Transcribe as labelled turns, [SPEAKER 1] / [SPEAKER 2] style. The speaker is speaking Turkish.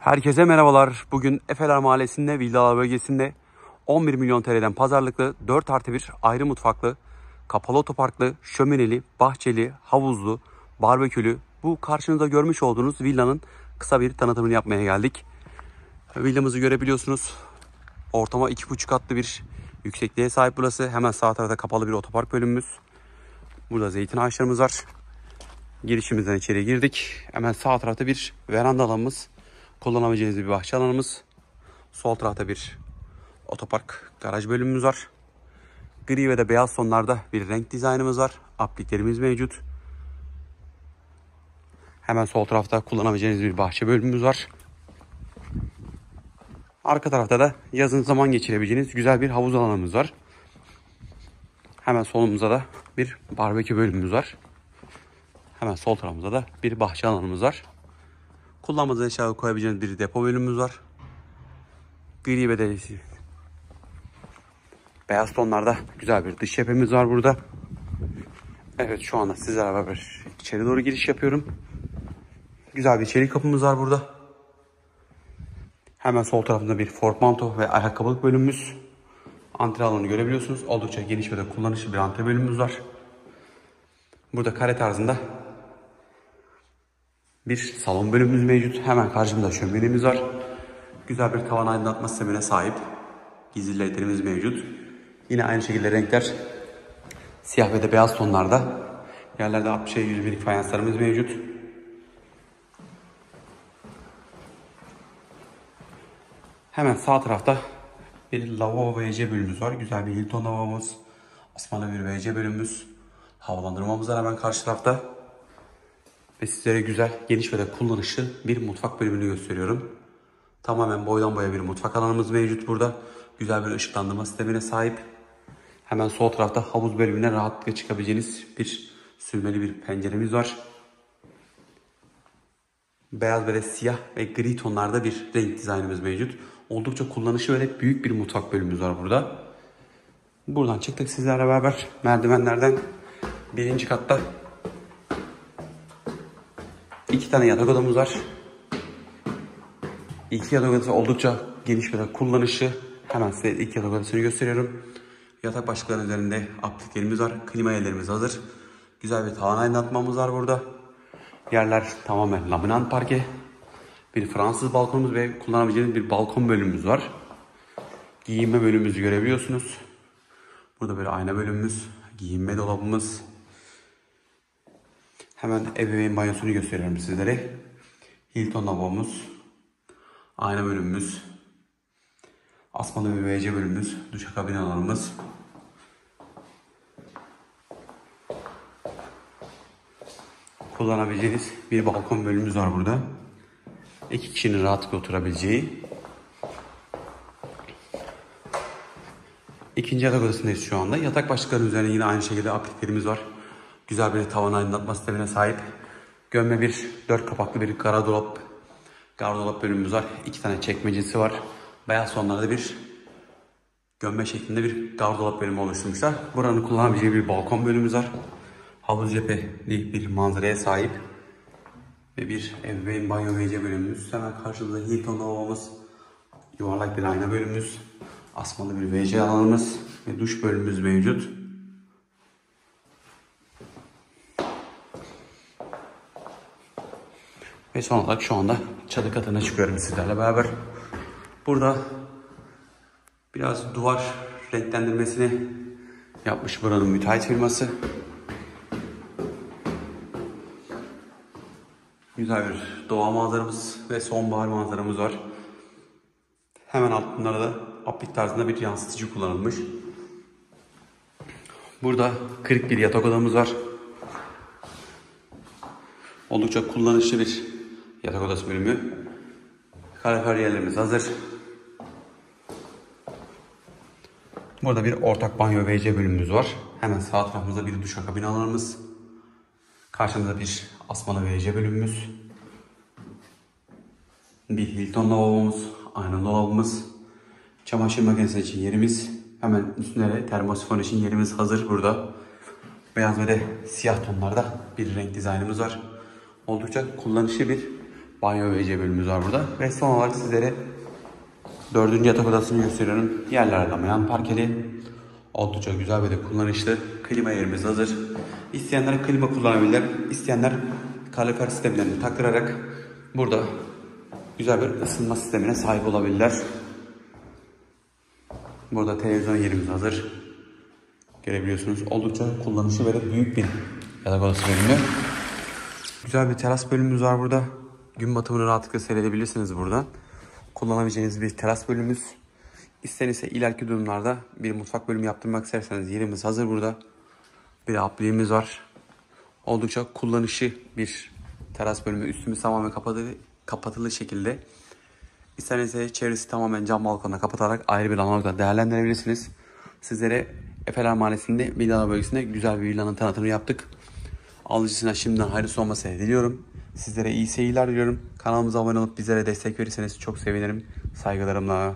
[SPEAKER 1] Herkese merhabalar. Bugün Efeler Mahallesi'nde Villalar bölgesinde 11 milyon TL'den pazarlıklı 4+1 ayrı mutfaklı, kapalı otoparklı, şömineli, bahçeli, havuzlu, barbekülü bu karşınızda görmüş olduğunuz villanın kısa bir tanıtımını yapmaya geldik. Villamızı görebiliyorsunuz. Ortama 2,5 katlı bir yüksekliğe sahip burası. Hemen sağ tarafta kapalı bir otopark bölümümüz. Burada zeytin ağaçlarımız var. Girişimizden içeri girdik. Hemen sağ tarafta bir veranda alanımız. Kullanabileceğiniz bir bahçe alanımız. Sol tarafta bir otopark garaj bölümümüz var. Gri ve de beyaz tonlarda bir renk dizaynımız var. Apliklerimiz mevcut. Hemen sol tarafta kullanabileceğiniz bir bahçe bölümümüz var. Arka tarafta da yazın zaman geçirebileceğiniz güzel bir havuz alanımız var. Hemen solumuzda da bir barbekü bölümümüz var. Hemen sol tarafımızda da bir bahçe alanımız var. Kullanmadığınız eşyaları koyabileceğiniz bir depo bölümümüz var. Gri ve de beyaz tonlarda güzel bir dış cephemiz var burada. Evet, şu anda sizlerle beraber içeri doğru giriş yapıyorum. Güzel bir çelik kapımız var burada. Hemen sol tarafında bir portmanto ve ayakkabılık bölümümüz. Antre alanını görebiliyorsunuz. Oldukça geniş ve de kullanışlı bir antre bölümümüz var. Burada kare tarzında bir salon bölümümüz mevcut. Hemen karşımızda şöminemiz var. Güzel bir tavan aydınlatma sistemine sahip. Gizli ledlerimiz mevcut. Yine aynı şekilde renkler siyah ve de beyaz tonlarda. Yerlerde 60'a 100 milik fayanslarımız mevcut. Hemen sağ tarafta bir lavabo ve WC bölümümüz var. Güzel bir Hilton lavabomuz. Asmalı bir WC bölümümüz. Havalandırmamız var hemen karşı tarafta. Ve sizlere güzel, geniş ve de kullanışlı bir mutfak bölümünü gösteriyorum. Tamamen boydan boya bir mutfak alanımız mevcut burada. Güzel bir ışıklandırma sistemine sahip. Hemen sol tarafta havuz bölümüne rahatlıkla çıkabileceğiniz bir sürmeli bir penceremiz var. Beyaz ve siyah ve gri tonlarda bir renk dizaynımız mevcut. Oldukça kullanışlı ve büyük bir mutfak bölümümüz var burada. Buradan çıktık sizlerle beraber merdivenlerden birinci katta 2 tane yatak odamız var. İlk yatak odası oldukça geniş ve kullanışlı. Hemen size ilk yatak odasını gösteriyorum. Yatak başlıklarının üzerinde apliklerimiz var. Klima yerlerimiz hazır. Güzel bir tavan aydınlatmamız var burada. Yerler tamamen laminant parke. Bir Fransız balkonumuz ve kullanabileceğiniz bir balkon bölümümüz var. Giyinme bölümümüzü görebiliyorsunuz. Burada böyle ayna bölümümüz, giyinme dolabımız. Hemen ebeveyn banyosunu gösteriyorum sizlere. Hilton lavabomuz, ayna bölümümüz, asmalı bir WC bölümümüz, duşakabin alanımız. Kullanabileceğiniz bir balkon bölümümüz var burada. 2 kişinin rahatlıkla oturabileceği. İkinci yatak odasındayız şu anda. Yatak başlıklarının üzerine yine aynı şekilde apliklerimiz var. Güzel bir tavan aydınlatma sistemine sahip. Gömme bir 4 kapaklı bir gardırop bölümümüz var. 2 tane çekmecesi var. Beyaz tonlarda bir gömme şeklinde bir gardırop bölümü oluşturmuşlar. Buranın kullanabileceği bir balkon bölümümüz var. Havuz cepheli bir manzaraya sahip. Ve bir ebeveyn banyo WC bölümümüz. Hemen karşımızda Hilton lavabomuz, yuvarlak bir ayna bölümümüz, asmalı bir WC alanımız ve duş bölümümüz mevcut. Ve son olarak şu anda çatı katına çıkıyorum sizlerle beraber. Burada biraz duvar renklendirmesini yapmış buranın müteahhit firması. Güzel bir doğa manzaramız ve sonbahar manzaramız var. Hemen altında da aplik tarzında bir yansıtıcı kullanılmış. Burada kırık bir yatak odamız var. Oldukça kullanışlı bir yatak odası bölümü. Kalorifer yerlerimiz hazır. Burada bir ortak banyo ve WC bölümümüz var. Hemen sağ tarafımızda bir duşakabin alanımız. Karşımızda bir asmalı WC bölümümüz. Bir Hilton lavabomuz, aynalı dolabımız. Çamaşır makinesi için yerimiz. Hemen üstünde de termosifon için yerimiz hazır burada. Beyaz ve de siyah tonlarda bir renk dizaynımız var. Oldukça kullanışlı bir Banyo ve WC bölümümüz var burada. Ve son olarak sizlere 4. yatak odasını gösteriyorum. Yerler alamayan parkeli. Oldukça güzel ve de kullanışlı. Klima yerimiz hazır. İsteyenler klima kullanabilirler. İsteyenler kalorifer sistemlerini taktırarak burada güzel bir ısınma sistemine sahip olabilirler. Burada televizyon yerimiz hazır. Görebiliyorsunuz. Oldukça kullanışlı ve de büyük bir yatak odası bölümü. Güzel bir teras bölümümüz var burada. Gün batımını rahatlıkla seyredebilirsiniz buradan. Kullanabileceğiniz bir teras bölümümüz. İstenirse ileriki durumlarda bir mutfak bölümü yaptırmak isterseniz yerimiz hazır burada. Bir apliğimiz var. Oldukça kullanışlı bir teras bölümü. Üstümüz tamamen kapatılı şekilde. İsterseniz çevresi tamamen cam balkonla kapatarak ayrı bir alan değerlendirebilirsiniz. Sizlere Efeler Mahallesi'nde Villalar bölgesinde güzel bir villanın tanıtımını yaptık. Alıcısına şimdiden hayırlısı olmasını diliyorum. Sizlere iyi seyirler diliyorum. Kanalımıza abone olup bizlere destek verirseniz çok sevinirim. Saygılarımla.